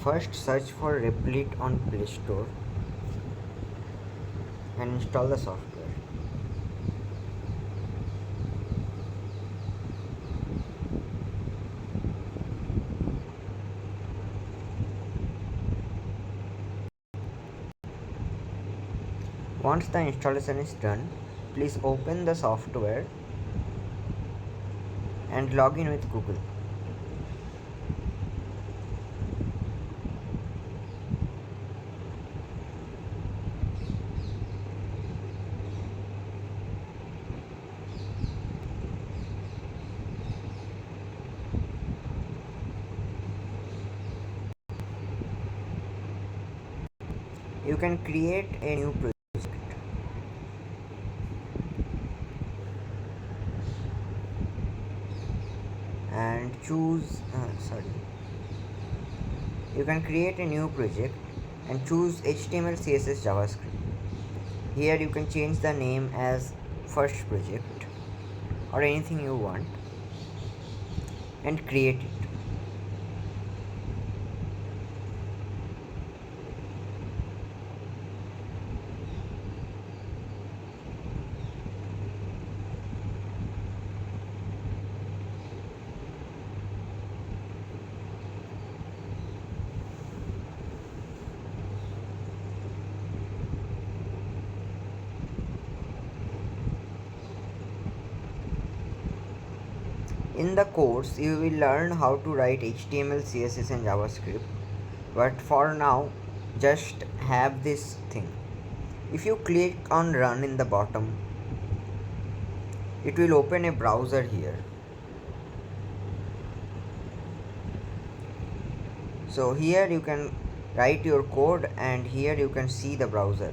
First, search for Replit on Play Store and install the software. Once the installation is done, please open the software and log in with Google. You can create a new project and choose you can create a new project and choose HTML, CSS, JavaScript. Here you can change the name as first project or anything you want and create it. In the course, you will learn how to write HTML, CSS and JavaScript, but for now, just have this thing. If you click on run in the bottom, it will open a browser here. So here you can write your code and here you can see the browser.